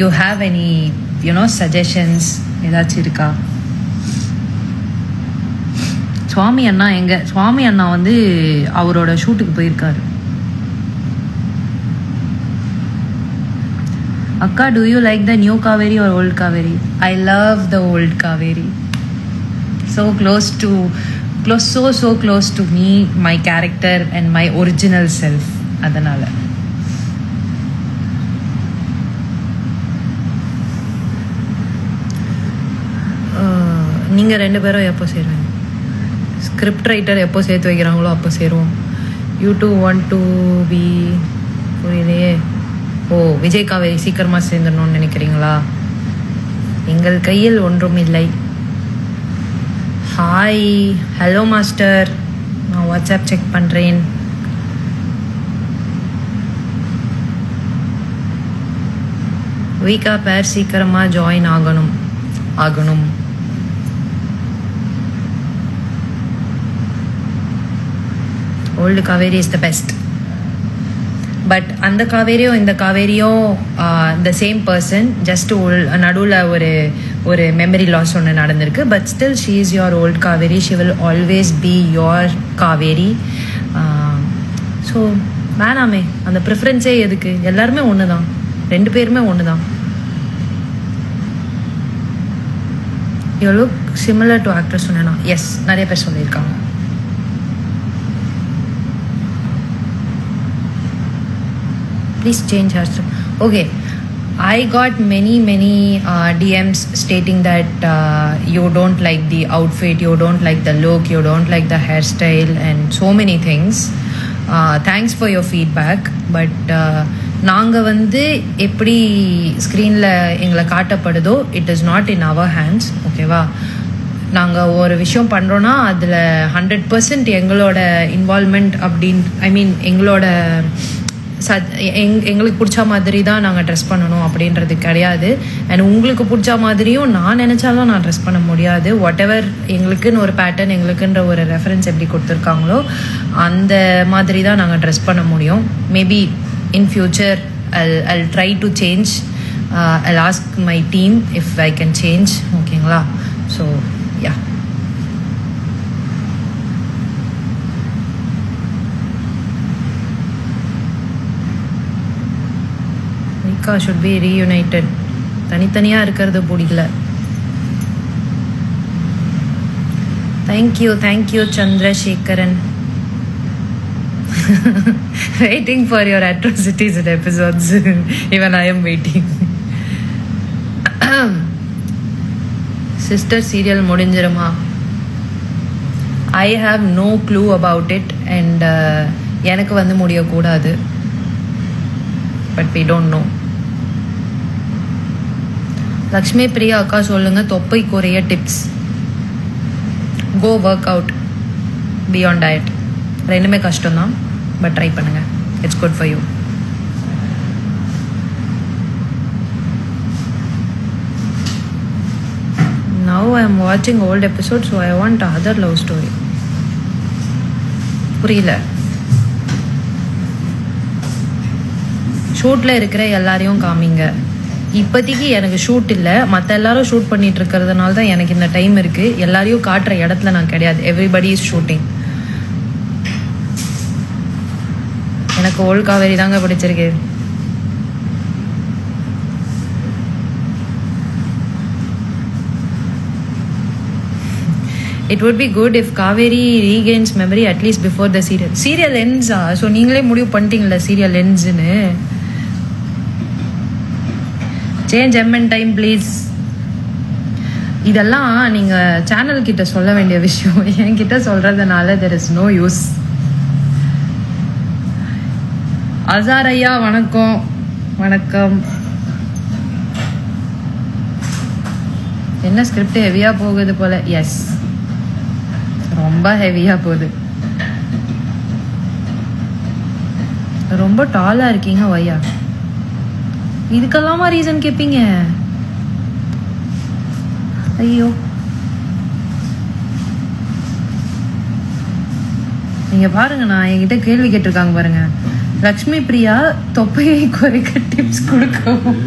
You have any suggestions ஏதாச்சும் இருக்கா? சுவாமி அண்ணா எங்க? சுவாமி அண்ணா வந்து அவரோட ஷூட்டுக்கு போயிருக்காரு. அக்கா, do you like the new Kaveri or old Kaveri? I love the old Kaveri. So close to me, my character and my original self. அதனால நீங்கள் 2 பேரும் எப்போ சேருவீங்க? ஸ்கிரிப்ட் ரைட்டர் எப்போ சேர்த்து வைக்கிறாங்களோ அப்போ சேருவோம். You too want to be புரியலையே. ஓ, விஜய் காவேரி சீக்கிரமாக சேர்ந்துடணும்னு நினைக்கிறீங்களா? எங்கள் கையில் ஒன்றும் இல்லை. ஹாய், ஹலோ மாஸ்டர், நான் வாட்ஸ்அப் செக் பண்ணுறேன். வீக்கா பேர் சீக்கிரமாக ஜாயின் ஆகணும். Old Kaveri is the best. But அந்த காவேரியும் இந்த காவேரியும் த சேம் பர்சன். ஜஸ்ட் நடுவில் ஒரு மெமரி லாஸ் ஒன்று நடந்திருக்கு. But still she is your old Kaveri. She will always be your Kaveri. So வேணாமே, அந்த ப்ரிஃபரன்ஸே எதுக்கு? எல்லாருமே ஒன்று தான், 2 பேருமே ஒன்று தான். You look similar to actor சொன்னேன்னா? எஸ், நிறைய பேர் சொல்லியிருக்காங்க. Please change hairstyle. Okay, I got many DMs stating that you don't like the outfit, you don't like the look, you don't like the hairstyle and so many things. Thanks for your feedback. But நாங்கள் வந்து எப்படி ஸ்க்ரீனில் எங்களை காட்டப்படுதோ it is not in our hands. ஓகேவா? நாங்கள் ஒரு விஷயம் பண்ணுறோன்னா அதில் 100% எங்களோட இன்வால்மெண்ட் எங்களோட எங்களுக்கு பிடிச்ச மாதிரி தான் நாங்கள் ட்ரெஸ் பண்ணணும் அப்படின்றது கிடையாது. அண்ட் உங்களுக்கு பிடிச்ச மாதிரியும் நான் நினச்சாலும் நான் ட்ரெஸ் பண்ண முடியாது. வாட் எவர் எங்களுக்குன்னு ஒரு பேட்டர்ன், எங்களுக்குன்ற ஒரு ரெஃபரன்ஸ் எப்படி கொடுத்துருக்காங்களோ அந்த மாதிரி தான் நாங்கள் ட்ரெஸ் பண்ண முடியும். Maybe in future I'll try to change. I'll ask my team if I can change. ஓகேங்களா? So yeah. should be reunited. தனித்தனியாக இருக்கிறது பிடிக்கல. Thank you Chandrasekaran. Waiting for your atrocities in episodes. Even I am waiting. Sister serial முடிஞ்சிருமா? I have no clue about it and எனக்கு வந்து முடியக்கூடாது. But we don't know. Lakshmi Priya அக்கா சொல்லுங்க, தொப்பை குறைய tips. Go work out, be on diet. 2மே கஷ்டம்தான், but try பண்ணுங்க. It's good for you. Now I am watching old episodes, so I want other love story. புரியல. ஷூட்டில் இருக்கிற எல்லாரையும் காமிங்க. இப்போதைக்கு எனக்கு ஷூட் இல்லை, மற்ற எல்லாரும் ஷூட் பண்ணிட்டு இருக்கிறதுனால தான் எனக்கு இந்த டைம் இருக்குது. எல்லாரையும் காட்டுற இடத்துல நான் கிடையாது. Everybody is shooting. எனக்கு ஓல்ட் காவேரி தாங்க பிடிச்சிருக்கு. It would be good if Kaveri regains memory at least before the serial. Serial ends. So நீங்களே முடிவு பண்ணிட்டீங்களா serial endsன்னு? Change MN time please. இதெல்லாம் நீங்கள் சேனல் கிட்ட சொல்ல வேண்டிய விஷயம். என்கிட்ட சொல்கிறதுனால there is no use. Azhar ஐயா வணக்கம். வணக்கம். என்ன ஸ்கிரிப்ட் ஹெவியாக போகுது போல்? எஸ், ரொம்ப ஹெவியாக போகுது. ரொம்ப டாலாக இருக்கீங்க வையா. இதுக்கெல்லாமா ரீசன் கேட்பீங்க? ஐயோ, நீங்க பாருங்க, நான் என்கிட்ட கேள்வி கேட்டிருக்காங்க பாருங்க. லக்ஷ்மி பிரியா தொப்பையை குறைக்க டிப்ஸ் கொடுக்கவும்.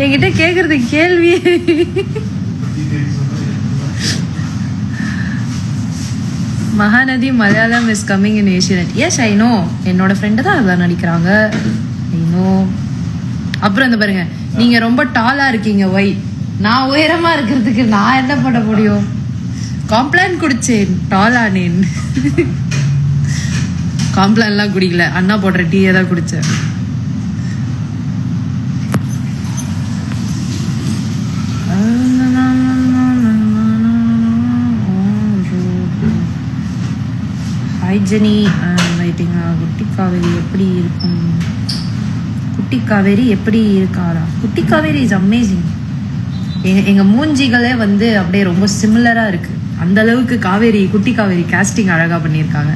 என்கிட்ட கேக்குறது கேள்வி. Mahanadi Malayalam is coming in Asian. Yes I know, என்னோட ஃப்ரெண்டு தான் அதான் நடிக்கிறாங்க. I know. அப்புறம் இந்த பாருங்க, நீங்க ரொம்ப டாலா இருக்கீங்க, வை நான் உயரமா இருக்கிறதுக்கு நான் என்ன பண்ண முடியும்? காம்ப்ளான் குடிச்சேன், டாலானேன். காம்ப்ளான்லாம் குடிக்கல, அண்ணா போடுற டீயை தான் குடிச்சேன். ஹைஜனி ரைட்டிங். குட்டி காவேரி எப்படி இருக்கும்? குட்டி காவேரி எப்படி இருக்காரா? குட்டி காவேரி இஸ் அமேசிங். எங்க மூஞ்சிகளே வந்து அப்படியே ரொம்ப சிமிலரா இருக்கு. அந்த அளவுக்கு காவேரி, குட்டி காவேரி காஸ்டிங் அழகா பண்ணியிருக்காங்க.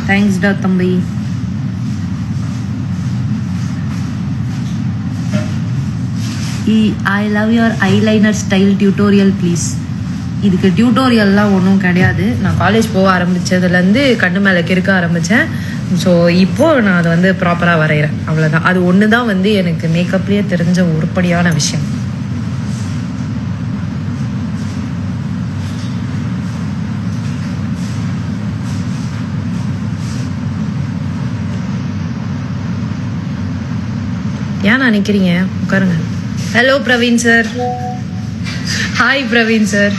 தேங்க்ஸ் டா தம்பி. I love your eyeliner style tutorial please. இதுக்கு டியூட்டோரியல்லாம் ஒன்றும் கிடையாது. நான் காலேஜ் போக ஆரம்பித்ததுலேருந்து கண்ணு மேலே கிறுக்க ஆரம்பித்தேன். ஸோ இப்போது நான் அதை வந்து ப்ராப்பராக வரைகிறேன், அவ்வளோதான். அது ஒன்று தான் வந்து எனக்கு மேக்கப்லேயே தெரிஞ்ச உருப்படியான விஷயம். ஏன் நினைக்கிறீங்க? உட்காருங்க. Hello Praveen sir. Hi Praveen sir.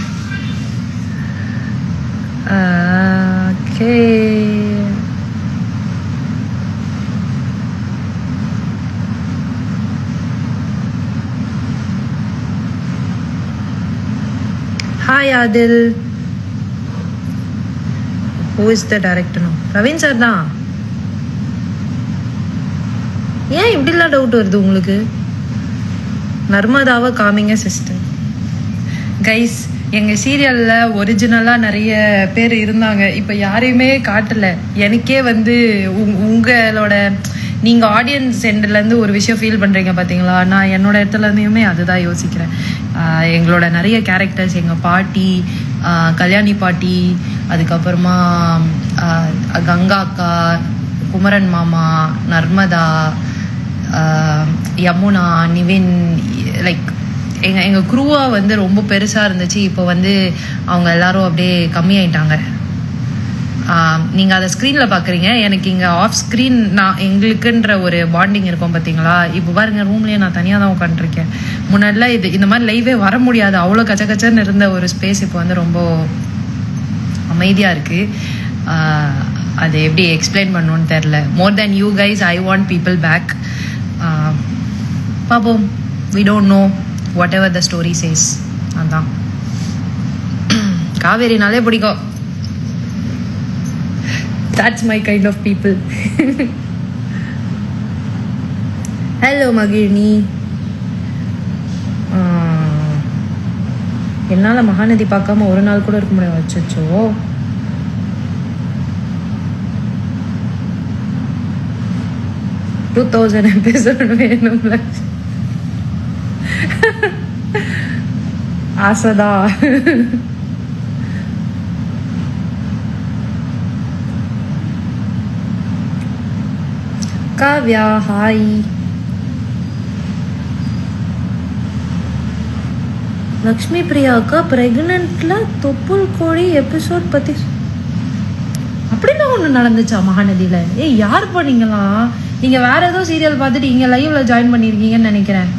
Okay. Hi Adil. Who is the director? Praveen sir தான். ஏன் இப்படிலாம் டவுட் வருது உங்களுக்கு? நர்மதாவை காமிங்க சிஸ்டர். கைஸ், எங்கள் சீரியலில் ஒரிஜினலாக நிறைய பேர் இருந்தாங்க. இப்போ யாரையுமே காட்டலை. எனக்கே வந்து உங்களோட நீங்கள் ஆடியன்ஸ் எண்ட்லேருந்து ஒரு விஷயம் ஃபீல் பண்ணுறீங்க பார்த்தீங்களா? நான் என்னோட இடத்துலேருந்துமே அதுதான் யோசிக்கிறேன். எங்களோட நிறைய கேரக்டர்ஸ், எங்கள் பாட்டி, கல்யாணி பாட்டி, அதுக்கப்புறமா கங்கா அக்கா, குமரன் மாமா, நர்மதா, யமுனா, நிவின், லைக் எங்கள் குரூவாக வந்து ரொம்ப பெருசாக இருந்துச்சு. இப்போ வந்து அவங்க எல்லாரும் அப்படியே கம்மியாயிட்டாங்க. நீங்கள் அதை ஸ்க்ரீனில் பார்க்குறீங்க. எனக்கு இங்கே ஆஃப் ஸ்க்ரீன் நான் எங்களுக்குன்ற ஒரு பாண்டிங் இருக்கும் பார்த்தீங்களா? இப்போ பாருங்க, ரூம்லேயே நான் தனியாக தான் உட்காந்துருக்கேன். முன்னாடிலாம் இந்த மாதிரி லைவே வர முடியாது, அவ்வளோ கச்சக்கச்சன்னு இருந்த ஒரு ஸ்பேஸ் இப்போ வந்து ரொம்ப அமைதியாக இருக்குது. அது எப்படி எக்ஸ்பிளைன் பண்ணணும்னு தெரில. More than you guys, I want people back. பாப்போம். We don't know whatever the story says. அதான் காவேரினாலே பிடிக்கும். That's my kind of people. Hello Magizhni. என்னால் மகாநதி பார்க்காம ஒரு நாள் கூட இருக்க முடியாது. வச்சோ 2000 எபிசோட் வேணும்ல. ஆசைதா. காவ்யா ஹாய். லக்ஷ்மி பிரியாவுக்கு பிரெக்னென்ட்ல தொப்புள் கோழி எபிசோட் பத்தி அப்படின்னா ஒன்று நடந்துச்சா மகாநதியில? ஏய், யார் பண்ணீங்களா? நீங்க வேற ஏதோ சீரியல் பார்த்துட்டு இங்க லைவ்ல ஜாயின் பண்ணிருக்கீங்கன்னு நினைக்கிறேன்.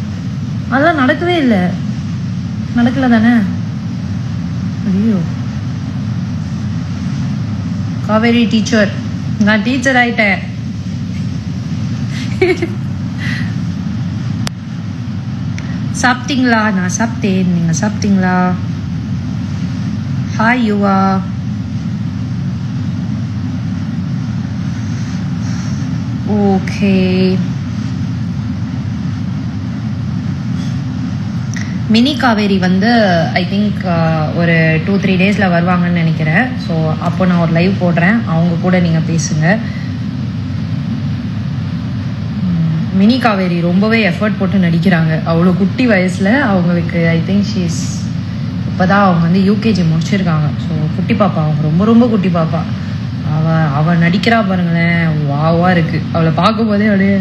அதெல்லாம் நடக்கவே இல்லை. நடக்கல தானே? ஐயோ, காவேரி டீச்சர். நான் டீச்சர் ஆயிட்டேன். சாப்பிட்டீங்களா? நான் சாப்பிட்டேன். நீங்க சாப்பிட்டீங்களா? ஹாய் யுவா. ஓகே, மினி காவேரி வந்து ஐ திங்க் ஒரு 2-3 டேஸில் வருவாங்கன்னு நினைக்கிறேன். ஸோ அப்போ நான் ஒரு லைவ் போடுறேன், அவங்க கூட நீங்கள் பேசுங்க. மினி காவேரி ரொம்பவே எஃபர்ட் போட்டு நடிக்கிறாங்க. அவ்வளோ குட்டி வயசில் அவங்களுக்கு ஐ திங்க் ஷீ இஸ் இப்போதான் அவங்க வந்து யூகேஜி முடிச்சிருக்காங்க. ஸோ குட்டி பாப்பா, அவங்க ரொம்ப ரொம்ப குட்டி பாப்பா. அவள் நடிக்கிறா பாருங்களேன், வாவா இருக்கு. அவளை பார்க்கும் போதே அப்படியே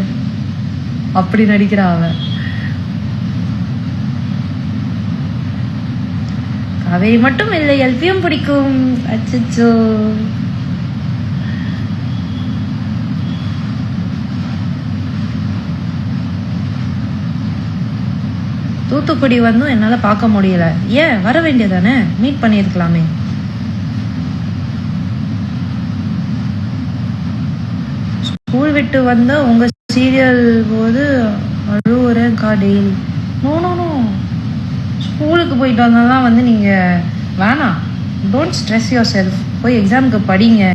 அப்படி நடிக்கிறா அவ. அவை மட்டும் இல்லை, எல்பியும் பிடிக்கும். அச்சோ, தூத்துக்குடி வந்தும் என்னால் பார்க்க முடியல. ஏன் வர வேண்டியதானே, மீட் பண்ணியிருக்கலாமே. ஸ்கூல் விட்டு வந்த உங்கள் சீரியல் போது அழுவுறேன்க்கா டெய்லி. நோ நோ நோ, ஸ்கூலுக்கு போயிட்டு வந்தால் வந்து நீங்கள் வேணாம். Don't stress your self. போய் எக்ஸாமுக்கு படிங்க.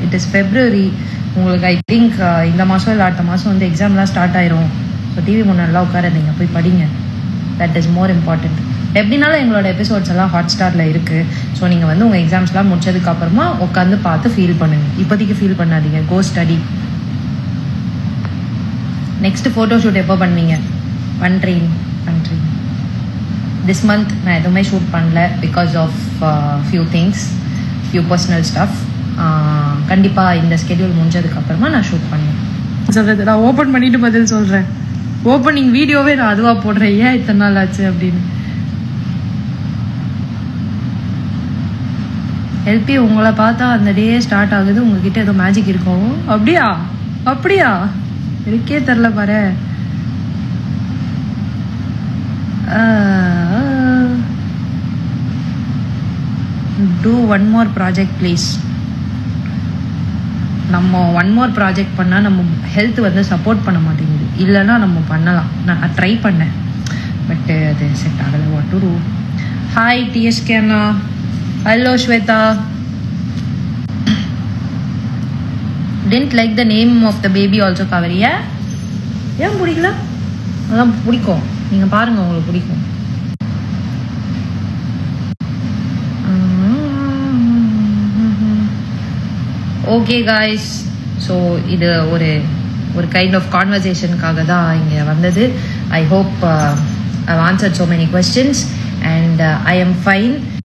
It is February. உங்களுக்கு ஐ திங்க் இந்த மாதம் இல்லை அடுத்த மாதம் வந்து எக்ஸாம்லாம் ஸ்டார்ட் ஆயிரும். ஸோ டிவி முன்னெல்லாம் உட்காராதீங்க, போய் படிங்க. That is more important. எப்படினாலும் எங்களோட எபிசோட்ஸ் எல்லாம் ஹாட் ஸ்டாரில் இருக்குது. ஸோ நீங்கள் வந்து உங்கள் எக்ஸாம்ஸ்லாம் முடிச்சதுக்கப்புறமா உட்காந்து பார்த்து ஃபீல் பண்ணுங்கள். இப்போதைக்கு ஃபீல் பண்ணாதீங்க. Go study. Next photo shoot எப்போ பண்ணுவீங்க? பண்ணுறீங்க. திஸ் மந்த் நான் எதுவுமே ஷூட் பண்ணல because of few things, few personal stuff. கண்டிப்பாக இந்த ஸ்கெடியூல் முடிஞ்சதுக்கப்புறமா நான் ஷூட் பண்ணுவேன். சொல்கிறது நான் ஓப்பன் பண்ணிட்டு பதில் சொல்கிறேன். ஓப்பனிங் வீடியோவே நான் அதுவாக போடுறேன். ஏன் இத்தனை நாள் ஆச்சு அப்படின்னு. எல்பி, உங்களை பார்த்தா அந்த டே ஸ்டார்ட் ஆகுது. உங்ககிட்ட ஏதோ மேஜிக் இருக்கும். அப்படியா எனக்கே தெரில பாரு. Do one more project please. நம்ம ஒன் மோர் ப்ராஜெக்ட் பண்ணால் நம்ம ஹெல்த் வந்து சப்போர்ட் பண்ண மாட்டேங்குது. இல்லைன்னா நம்ம பண்ணலாம். நான் ட்ரை பண்ணேன், பட் அது செட் ஆகலை. What to do? Hi DSK அண்ணா. Hello Shweta. Don't like the name of the baby also Kaveri. ஏன் பிடிக்கல? அதான் பிடிக்கும். நீங்கள் பாருங்கள், உங்களுக்கு பிடிக்கும். ஓகே காய்ஸ், ஸோ இது ஒரு கைண்ட் ஆஃப் கான்வர்சேஷனுக்காக தான் இங்கே வந்தது. I hope I answered so many questions and I am fine.